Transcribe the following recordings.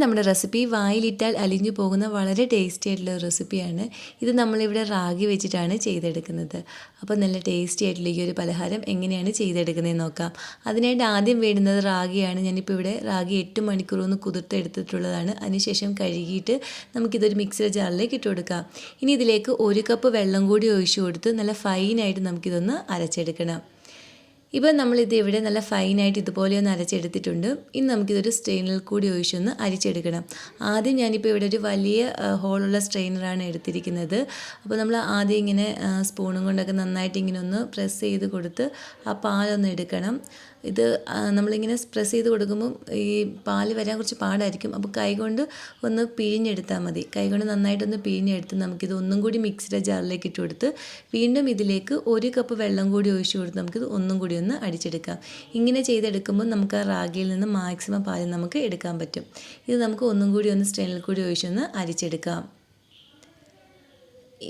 നമ്മുടെ റെസിപ്പി വായിലിട്ടാൽ അലിഞ്ഞു പോകുന്ന വളരെ ടേസ്റ്റി ആയിട്ടുള്ള ഒരു റെസിപ്പിയാണ്. ഇത് നമ്മളിവിടെ റാഗി വെച്ചിട്ടാണ് ചെയ്തെടുക്കുന്നത്. അപ്പോൾ നല്ല ടേസ്റ്റി ആയിട്ടുള്ള ഈ ഒരു പലഹാരം എങ്ങനെയാണ് ചെയ്തെടുക്കുന്നതെന്ന് നോക്കാം. അതിനായിട്ട് ആദ്യം വേണ്ടുന്നത് റാഗിയാണ്. ഞാനിപ്പോൾ ഇവിടെ റാഗി 8 മണിക്കൂർ ഒന്ന് കുതിർത്തെടുത്തിട്ടുള്ളതാണ്. അതിനുശേഷം കഴുകിയിട്ട് നമുക്കിതൊരു മിക്സിയുടെ ജാറിലേക്ക് ഇട്ട് കൊടുക്കാം. ഇനി ഇതിലേക്ക് 1 കപ്പ് വെള്ളം കൂടി ഒഴിച്ചു കൊടുത്ത് നല്ല ഫൈനായിട്ട് നമുക്കിതൊന്ന് അരച്ചെടുക്കണം. ഇപ്പോൾ നമ്മളിത് ഇവിടെ നല്ല ഫൈനായിട്ട് ഇതുപോലെ ഒന്ന് അരച്ചെടുത്തിട്ടുണ്ട്. ഇനി നമുക്കിതൊരു സ്ട്രെയിനറിൽ കൂടി ഒഴിച്ചൊന്ന് അരിച്ചെടുക്കണം. ആദ്യം ഞാനിപ്പോൾ ഇവിടെ ഒരു വലിയ ഹോളുള്ള സ്ട്രെയിനറാണ് എടുത്തിരിക്കുന്നത്. അപ്പോൾ നമ്മൾ ആദ്യം ഇങ്ങനെ സ്പൂണും കൊണ്ടൊക്കെ നന്നായിട്ട് ഇങ്ങനെ ഒന്ന് പ്രസ് ചെയ്ത് കൊടുത്ത് ആ പാലൊന്ന് എടുക്കണം. ഇത് നമ്മളിങ്ങനെ പ്രസ് ചെയ്ത് കൊടുക്കുമ്പോൾ ഈ പാല് വരാൻ കുറച്ച് പാടായിരിക്കും. അപ്പോൾ കൈകൊണ്ട് ഒന്ന് പിഴിഞ്ഞെടുത്താൽ മതി. കൈകൊണ്ട് നന്നായിട്ടൊന്ന് പിഴിഞ്ഞെടുത്ത് നമുക്കിത് ഒന്നും കൂടി മിക്സിയുടെ ജാറിലേക്ക് ഇട്ട് കൊടുത്ത് വീണ്ടും ഇതിലേക്ക് 1 കപ്പ് വെള്ളം കൂടി ഒഴിച്ചു കൊടുത്ത് നമുക്കിത് ഒന്നും കൂടി ഒന്ന് അടിച്ചെടുക്കാം. ഇങ്ങനെ ചെയ്തെടുക്കുമ്പോൾ നമുക്ക് ആ റാഗിയിൽ നിന്ന് മാക്സിമം പാല് നമുക്ക് എടുക്കാൻ പറ്റും. ഇത് നമുക്ക് ഒന്നും കൂടി ഒന്ന് സ്ട്രെയിനിൽ കൂടി ഒഴിച്ചൊന്ന് അരിച്ചെടുക്കാം.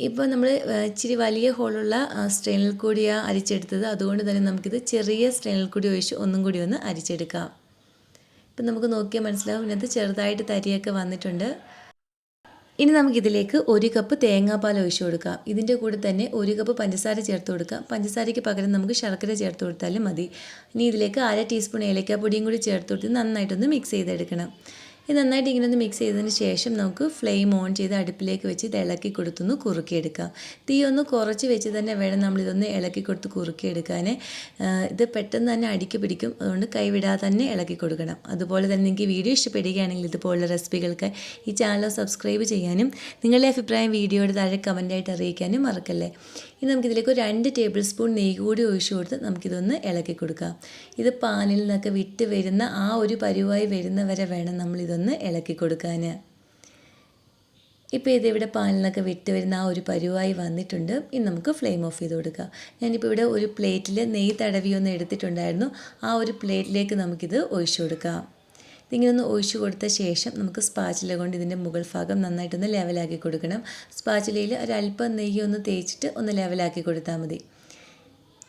ഇപ്പോൾ നമ്മൾ ഇച്ചിരി വലിയ ഹോളുള്ള സ്ട്രെയിനിൽ കൂടിയാണ് അരിച്ചെടുത്തത്. അതുകൊണ്ട് തന്നെ നമുക്കിത് ചെറിയ സ്ട്രെയിനിൽ കൂടി ഒഴിച്ച് ഒന്നും കൂടി ഒന്ന് അരിച്ചെടുക്കാം. ഇപ്പം നമുക്ക് നോക്കിയാൽ മനസ്സിലാവും ഇതിനകത്ത് ചെറുതായിട്ട് തരിയൊക്കെ വന്നിട്ടുണ്ട്. ഇനി നമുക്കിതിലേക്ക് 1 കപ്പ് തേങ്ങാപ്പാൽ ഒഴിച്ചു കൊടുക്കാം. ഇതിൻ്റെ കൂടെ തന്നെ 1 കപ്പ് പഞ്ചസാര ചേർത്ത് കൊടുക്കാം. പഞ്ചസാരയ്ക്ക് പകരം നമുക്ക് ശർക്കര ചേർത്ത് കൊടുത്താലും മതി. ഇനി ഇതിലേക്ക് 1/2 ടീസ്പൂൺ ഏലക്കാപ്പൊടിയും കൂടി ചേർത്ത് കൊടുത്ത് നന്നായിട്ടൊന്ന് മിക്സ് ചെയ്തെടുക്കണം. ഇത് നന്നായിട്ട് ഇങ്ങനെ ഒന്ന് മിക്സ് ചെയ്തതിന് ശേഷം നമുക്ക് ഫ്ലെയിം ഓൺ ചെയ്ത് അടുപ്പിലേക്ക് വെച്ച് ഇത് ഇളക്കി കൊടുത്തൊന്ന് കുറുക്കിയെടുക്കാം. തീ ഒന്ന് കുറച്ച് വെച്ച് തന്നെ വേണം നമ്മളിതൊന്ന് ഇളക്കി കൊടുത്ത് കുറുക്കിയെടുക്കാൻ. ഇത് പെട്ടെന്ന് തന്നെ അടിക്ക് പിടിക്കും. അതുകൊണ്ട് കൈവിടാതെ തന്നെ ഇളക്കി കൊടുക്കണം. അതുപോലെ തന്നെ നിങ്ങൾക്ക് വീഡിയോ ഇഷ്ടപ്പെടുകയാണെങ്കിൽ ഇതുപോലുള്ള റെസിപ്പികൾക്ക് ഈ ചാനൽ സബ്സ്ക്രൈബ് ചെയ്യാനും നിങ്ങളുടെ അഭിപ്രായം വീഡിയോയുടെ താഴെ കമൻറ്റായിട്ട് അറിയിക്കാനും മറക്കല്ലേ. ഇനി നമുക്കിതിലേക്ക് 2 ടേബിൾ സ്പൂൺ നെയ്യ് കൂടി ഒഴിച്ചു കൊടുത്ത് നമുക്കിതൊന്ന് ഇളക്കി കൊടുക്കാം. ഇത് പാനിൽ നിന്നൊക്കെ വിട്ട് വരുന്ന ആ ഒരു പരുവായി വരുന്നവരെ വേണം നമ്മളിതൊന്ന് ഇളക്കി കൊടുക്കാൻ. ഇപ്പോൾ ഇതിവിടെ പാനിൽ നിന്നൊക്കെ വിട്ട് വരുന്ന ആ ഒരു പരുവായി വന്നിട്ടുണ്ട്. ഇനി നമുക്ക് ഫ്ലെയിം ഓഫ് ചെയ്ത് കൊടുക്കാം. ഞാനിപ്പോൾ ഇവിടെ ഒരു പ്ലേറ്റിൽ നെയ്യ് തടവിയൊന്ന് എടുത്തിട്ടുണ്ടായിരുന്നു. ആ ഒരു പ്ലേറ്റിലേക്ക് നമുക്കിത് ഒഴിച്ചു കൊടുക്കാം. ഇതിങ്ങനെ ഒന്ന് ഒഴിച്ചു കൊടുത്ത ശേഷം നമുക്ക് സ്പാച്ചില കൊണ്ട് ഇതിൻ്റെ മുകൾ ഭാഗം നന്നായിട്ടൊന്ന് ലെവലാക്കി കൊടുക്കണം. സ്പാച്ചിലയിൽ ഒരല്പം നെയ്യ് ഒന്ന് തേച്ചിട്ട് ഒന്ന് ലെവലാക്കി കൊടുത്താൽ മതി.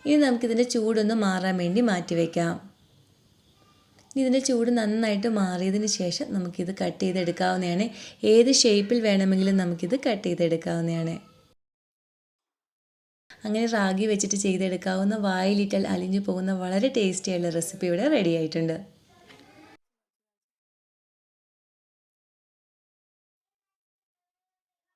ഇനി നമുക്കിതിൻ്റെ ചൂടൊന്ന് മാറാൻ വേണ്ടി മാറ്റി വയ്ക്കാം. ഇതിൻ്റെ ചൂട് നന്നായിട്ട് മാറിയതിന് ശേഷം നമുക്കിത് കട്ട് ചെയ്തെടുക്കാവുന്നതാണ്. ഏത് ഷേപ്പിൽ വേണമെങ്കിലും നമുക്കിത് കട്ട് ചെയ്തെടുക്കാവുന്നതാണ്. അങ്ങനെ റാഗി വെച്ചിട്ട് ചെയ്തെടുക്കാവുന്ന വായിലിട്ടാൽ അലിഞ്ഞു പോകുന്ന വളരെ ടേസ്റ്റിയായുള്ള റെസിപ്പി ഇവിടെ റെഡി ആയിട്ടുണ്ട്.